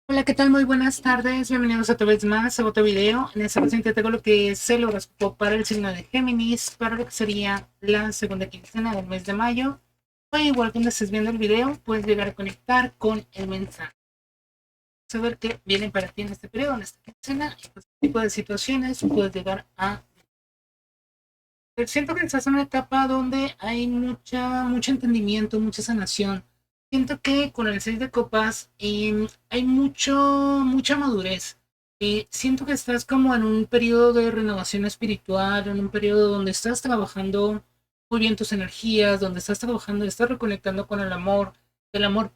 Hola, ¿qué tal? Muy buenas tardes. Bienvenidos otra vez más a otro video. En esta ocasión te tengo lo que es el horóscopo para el signo de Géminis, para lo que sería la segunda quincena del mes de mayo. O igual cuando estés viendo el video, puedes llegar a conectar con el mensaje. Saber qué viene para ti en este periodo, en esta quincena, y pues, qué tipo de situaciones puedes llegar a. Siento que estás en una etapa donde hay mucho entendimiento, mucha sanación. Siento que con el 6 de copas hay mucha madurez. Siento que estás como en un periodo de renovación espiritual, en un periodo donde estás trabajando muy bien tus energías, donde estás trabajando, estás reconectando con el amor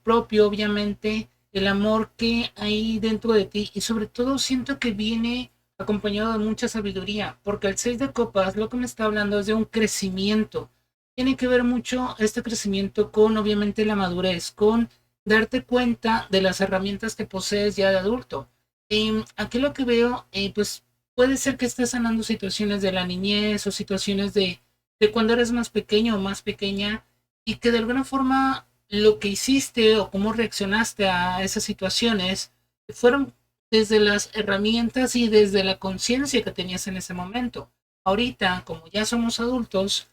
propio, obviamente, el amor que hay dentro de ti y sobre todo siento que viene acompañado de mucha sabiduría, porque el 6 de copas lo que me está hablando es de un crecimiento. Tiene que ver mucho este crecimiento con obviamente la madurez, con darte cuenta de las herramientas que posees ya de adulto. Aquí lo que veo, pues puede ser que estés sanando situaciones de la niñez o situaciones de cuando eres más pequeño o más pequeña y que de alguna forma lo que hiciste o cómo reaccionaste a esas situaciones fueron desde las herramientas y desde la conciencia que tenías en ese momento. Ahorita, como ya somos adultos,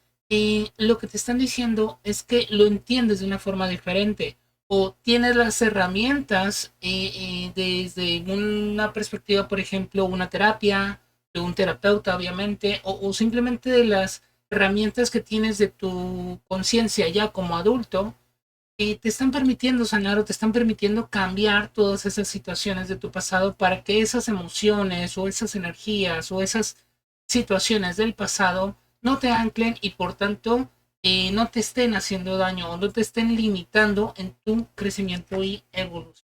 lo que te están diciendo es que lo entiendes de una forma diferente o tienes las herramientas desde una perspectiva, por ejemplo, una terapia, de un terapeuta, obviamente, o simplemente de las herramientas que tienes de tu conciencia ya como adulto te están permitiendo sanar o te están permitiendo cambiar todas esas situaciones de tu pasado para que esas emociones o esas energías o esas situaciones del pasado no te anclen y por tanto no te estén haciendo daño o no te estén limitando en tu crecimiento y evolución.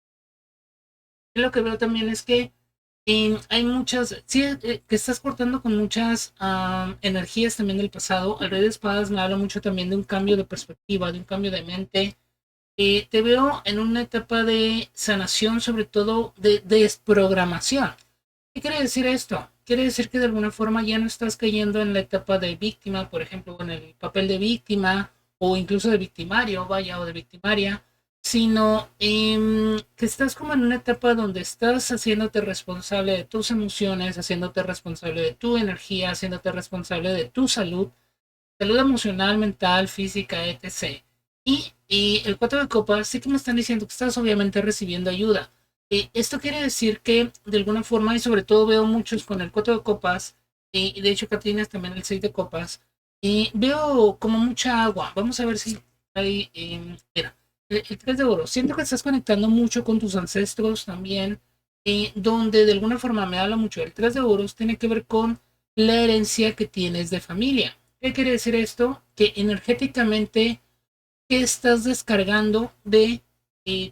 Lo que veo también es que hay muchas, sí, que estás cortando con muchas energías también del pasado. El rey de espadas me habla mucho también de un cambio de perspectiva, de un cambio de mente. Te veo en una etapa de sanación, sobre todo de desprogramación. ¿Qué quiere decir esto? Quiere decir que de alguna forma ya no estás cayendo en la etapa de víctima, por ejemplo, en el papel de víctima o incluso de victimario, vaya, o de victimaria, sino que estás como en una etapa donde estás haciéndote responsable de tus emociones, haciéndote responsable de tu energía, haciéndote responsable de tu salud emocional, mental, física, etc. Y el 4 de copas sí que me están diciendo que estás obviamente recibiendo ayuda. Esto quiere decir que de alguna forma, y sobre todo veo muchos con el 4 de copas, y de hecho Catrina es también el 6 de copas, veo como mucha agua. Vamos a ver si hay, mira, el 3 de oro. Siento que estás conectando mucho con tus ancestros también, donde de alguna forma me habla mucho. El 3 de oros tiene que ver con la herencia que tienes de familia. ¿Qué quiere decir esto? Que energéticamente, ¿qué estás descargando de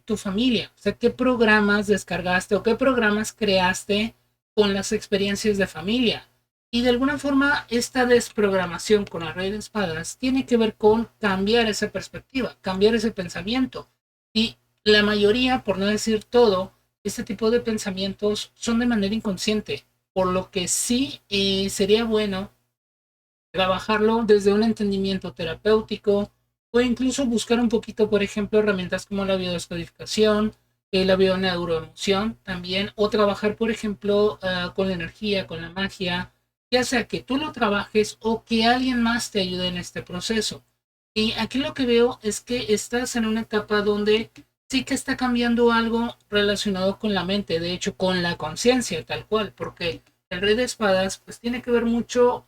tu familia? O sea, ¿qué programas descargaste o qué programas creaste con las experiencias de familia? Y de alguna forma, esta desprogramación con la Rey de Espadas tiene que ver con cambiar esa perspectiva, cambiar ese pensamiento. Y la mayoría, por no decir todo, este tipo de pensamientos son de manera inconsciente, por lo que sí sería bueno trabajarlo desde un entendimiento terapéutico o incluso buscar un poquito, por ejemplo, herramientas como la biodescodificación, la bioneuroemoción también, o trabajar, por ejemplo, con la energía, con la magia, ya sea que tú lo trabajes o que alguien más te ayude en este proceso. Y aquí lo que veo es que estás en una etapa donde sí que está cambiando algo relacionado con la mente, de hecho, con la conciencia, tal cual, porque el Rey de Espadas, pues tiene que ver mucho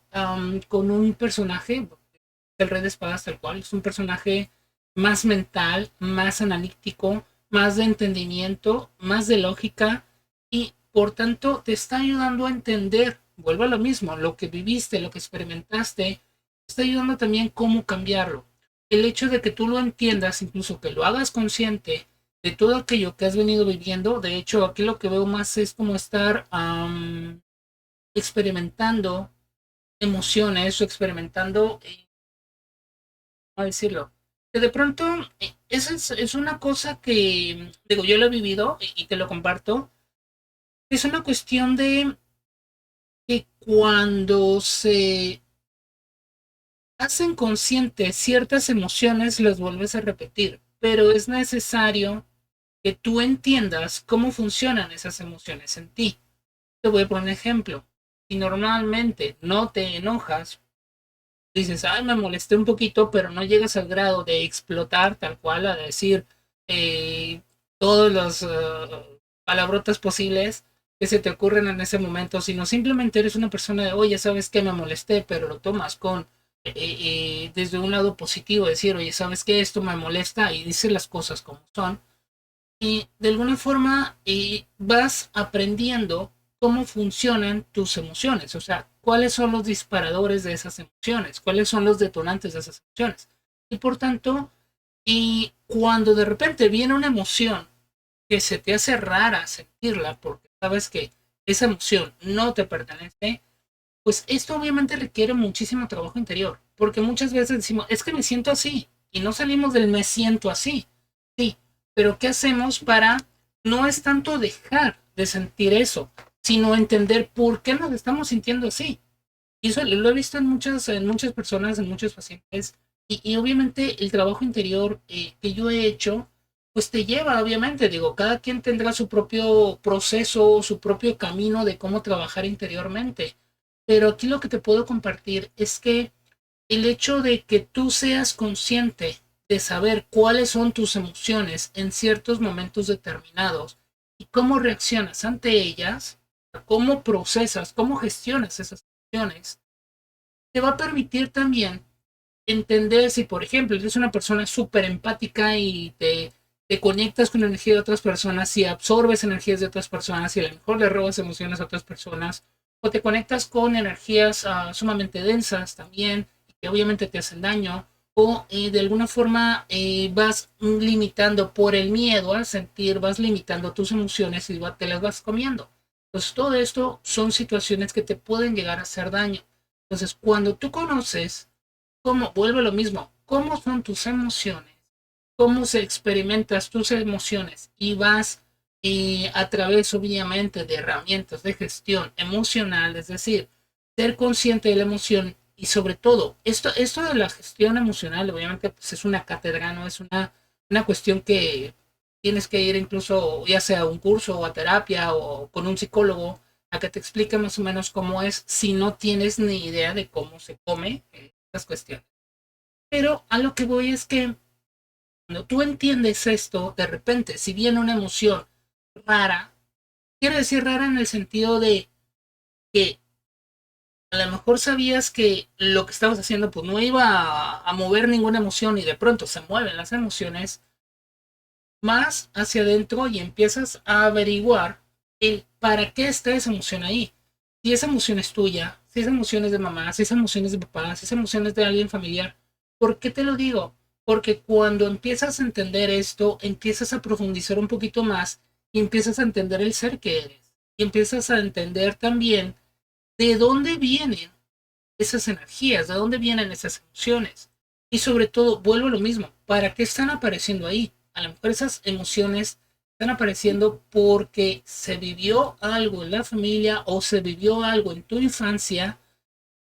con un personaje, el Rey de Espadas tal cual, es un personaje más mental, más analítico, más de entendimiento, más de lógica y por tanto te está ayudando a entender, vuelvo a lo mismo, lo que viviste, lo que experimentaste, te está ayudando también cómo cambiarlo. El hecho de que tú lo entiendas, incluso que lo hagas consciente de todo aquello que has venido viviendo, de hecho aquí lo que veo más es como estar experimentando emociones o experimentando, ¿cómo decirlo? Que de pronto, esa es una cosa que, digo, yo lo he vivido y te lo comparto. Es una cuestión de que cuando se hacen conscientes ciertas emociones, las vuelves a repetir, pero es necesario que tú entiendas cómo funcionan esas emociones en ti. Te voy a poner un ejemplo. Si normalmente no te enojas, dices, ay, me molesté un poquito, pero no llegas al grado de explotar tal cual, a decir eh, todas las palabrotas posibles que se te ocurren en ese momento, sino simplemente eres una persona de, oye, sabes que me molesté, pero lo tomas con desde un lado positivo, decir, oye, sabes que esto me molesta y dices las cosas como son. Y de alguna forma vas aprendiendo cómo funcionan tus emociones, o sea, cuáles son los disparadores de esas emociones, cuáles son los detonantes de esas emociones. Y por tanto, y cuando de repente viene una emoción que se te hace rara sentirla porque sabes que esa emoción no te pertenece, pues esto obviamente requiere muchísimo trabajo interior, porque muchas veces decimos, es que me siento así, y no salimos del me siento así, sí, pero ¿qué hacemos para no es tanto dejar de sentir eso, sino entender por qué nos estamos sintiendo así? Y eso lo he visto en muchas personas, en muchos pacientes, y obviamente el trabajo interior que yo he hecho, pues te lleva, obviamente, digo, cada quien tendrá su propio proceso, su propio camino de cómo trabajar interiormente. Pero aquí lo que te puedo compartir es que el hecho de que tú seas consciente de saber cuáles son tus emociones en ciertos momentos determinados y cómo reaccionas ante ellas, cómo procesas, cómo gestionas esas emociones, te va a permitir también entender si, por ejemplo, eres una persona súper empática y te conectas con la energía de otras personas, si absorbes energías de otras personas, si a lo mejor le robas emociones a otras personas, o te conectas con energías sumamente densas también, que obviamente te hacen daño, o de alguna forma vas limitando por el miedo al sentir, vas limitando tus emociones y te las vas comiendo. Pues todo esto son situaciones que te pueden llegar a hacer daño. Entonces, cuando tú conoces cómo, vuelve lo mismo, cómo son tus emociones, cómo se experimentas tus emociones y vas a través obviamente de herramientas de gestión emocional, es decir, ser consciente de la emoción y sobre todo, esto de la gestión emocional obviamente pues es una cátedra, no es una cuestión que tienes que ir incluso ya sea a un curso o a terapia o con un psicólogo a que te explique más o menos cómo es si no tienes ni idea de cómo se come estas cuestiones. Pero a lo que voy es que cuando tú entiendes esto, de repente, si viene una emoción rara, quiero decir rara en el sentido de que a lo mejor sabías que lo que estabas haciendo pues no iba a mover ninguna emoción y de pronto se mueven las emociones más hacia adentro y empiezas a averiguar el para qué está esa emoción ahí. Si esa emoción es tuya, si esa emoción es de mamá, si esa emoción es de papá, si esa emoción es de alguien familiar. ¿Por qué te lo digo? Porque cuando empiezas a entender esto, empiezas a profundizar un poquito más y empiezas a entender el ser que eres. Y empiezas a entender también de dónde vienen esas energías, de dónde vienen esas emociones. Y sobre todo, vuelvo a lo mismo, ¿para qué están apareciendo ahí? A lo mejor esas emociones están apareciendo porque se vivió algo en la familia o se vivió algo en tu infancia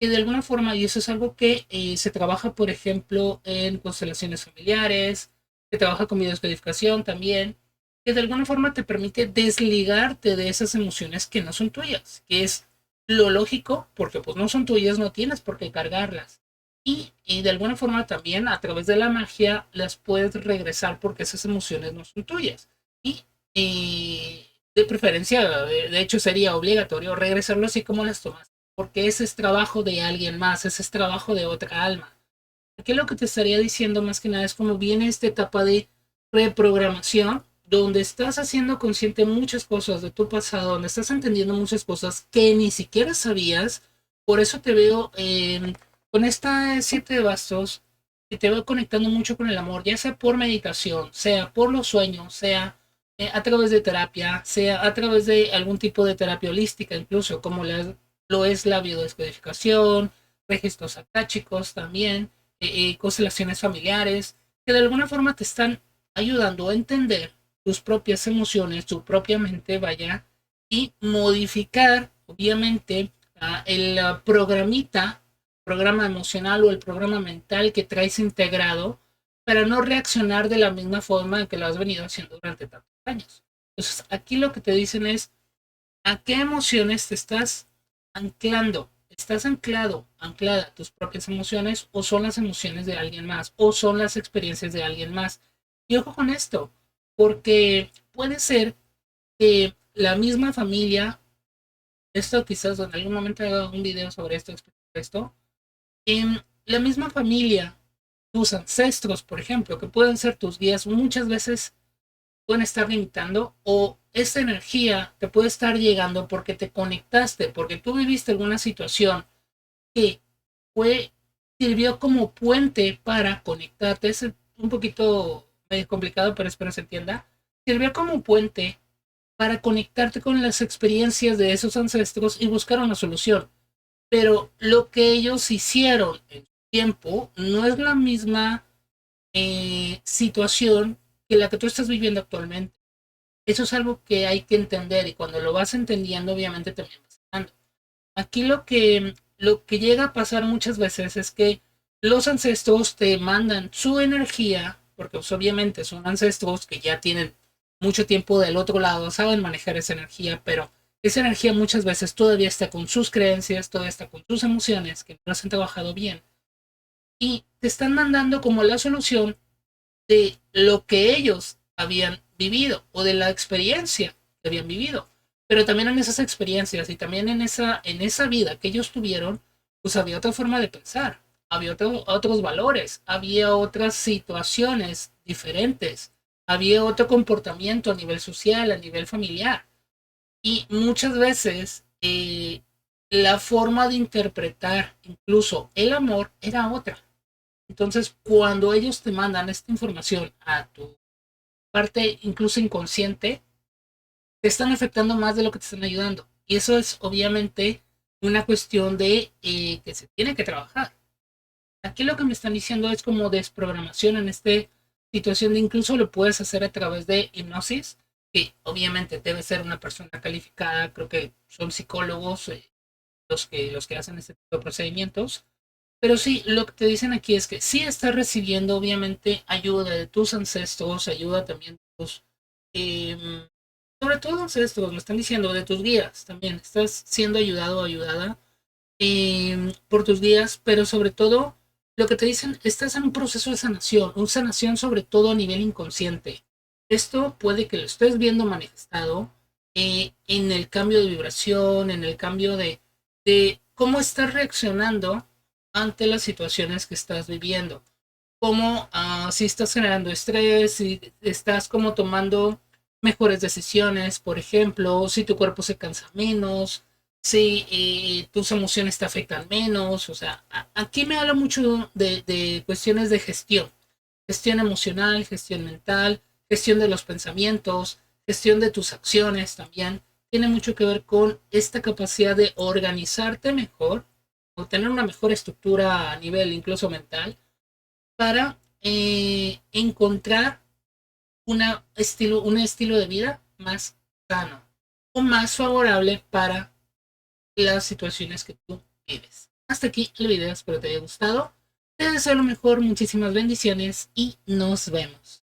que de alguna forma, y eso es algo que se trabaja, por ejemplo, en constelaciones familiares, se trabaja con videoscodificación también, que de alguna forma te permite desligarte de esas emociones que no son tuyas, que es lo lógico, porque pues no son tuyas, no tienes por qué cargarlas. Y de alguna forma también a través de la magia las puedes regresar porque esas emociones no son tuyas. Y de preferencia, de hecho sería obligatorio regresarlo así como las tomas porque ese es trabajo de alguien más, ese es trabajo de otra alma. Aquí lo que te estaría diciendo más que nada es cómo viene esta etapa de reprogramación, donde estás haciendo consciente muchas cosas de tu pasado, donde estás entendiendo muchas cosas que ni siquiera sabías. Por eso te veo con esta 7 de bastos y te veo conectando mucho con el amor, ya sea por meditación, sea por los sueños, sea a través de terapia, sea a través de algún tipo de terapia holística, incluso como lo es la biodescodificación, registros akáshicos también, constelaciones familiares, que de alguna forma te están ayudando a entender tus propias emociones, tu propia mente, vaya, y modificar, obviamente, el programita, programa emocional o el programa mental que traes integrado para no reaccionar de la misma forma en que lo has venido haciendo durante tanto. años. Entonces, aquí lo que te dicen es a qué emociones te estás anclando. ¿Estás anclado, anclada a tus propias emociones o son las emociones de alguien más o son las experiencias de alguien más? Y ojo con esto, porque puede ser que la misma familia, esto quizás en algún momento haga un video sobre esto, esto, en la misma familia, tus ancestros, por ejemplo, que pueden ser tus guías, muchas veces pueden estar limitando o esta energía te puede estar llegando porque te conectaste, porque tú viviste alguna situación que fue, sirvió como puente para conectarte. Es un poquito medio complicado, pero espero se entienda. Sirvió como puente para conectarte con las experiencias de esos ancestros y buscar una solución. Pero lo que ellos hicieron en su tiempo no es la misma situación que la que tú estás viviendo actualmente. Eso es algo que hay que entender y cuando lo vas entendiendo, obviamente también vas sanando. Aquí lo que llega a pasar muchas veces es que los ancestros te mandan su energía, porque pues, obviamente son ancestros que ya tienen mucho tiempo del otro lado, saben manejar esa energía, pero esa energía muchas veces todavía está con sus creencias, todavía está con sus emociones, que no las han trabajado bien, y te están mandando como la solución de lo que ellos habían vivido o de la experiencia que habían vivido. Pero también en esas experiencias y también en esa vida que ellos tuvieron, pues había otra forma de pensar, había otros valores, había otras situaciones diferentes, había otro comportamiento a nivel social, a nivel familiar. Y muchas veces la forma de interpretar incluso el amor era otra. Entonces, cuando ellos te mandan esta información a tu parte incluso inconsciente, te están afectando más de lo que te están ayudando. Y eso es obviamente una cuestión de que se tiene que trabajar. Aquí lo que me están diciendo es como desprogramación en esta situación de incluso lo puedes hacer a través de hipnosis, que obviamente debe ser una persona calificada, creo que son psicólogos los que hacen este tipo de procedimientos, pero sí, lo que te dicen aquí es que sí estás recibiendo, obviamente, ayuda de tus ancestros, ayuda también de tus, eh, sobre todo ancestros, me están diciendo, de tus guías también. Estás siendo ayudado o ayudada por tus guías, pero sobre todo, lo que te dicen, estás en un proceso de sanación, una sanación sobre todo a nivel inconsciente. Esto puede que lo estés viendo manifestado en el cambio de vibración, en el cambio de cómo estás reaccionando ante las situaciones que estás viviendo. Como si estás generando estrés, si estás como tomando mejores decisiones, por ejemplo, si tu cuerpo se cansa menos, si tus emociones te afectan menos. O sea, aquí me habla mucho de cuestiones de gestión emocional, gestión mental, gestión de los pensamientos, gestión de tus acciones también. Tiene mucho que ver con esta capacidad de organizarte mejor o tener una mejor estructura a nivel incluso mental para encontrar un estilo de vida más sano o más favorable para las situaciones que tú vives. Hasta aquí el video, espero te haya gustado. Te deseo lo mejor, muchísimas bendiciones y nos vemos.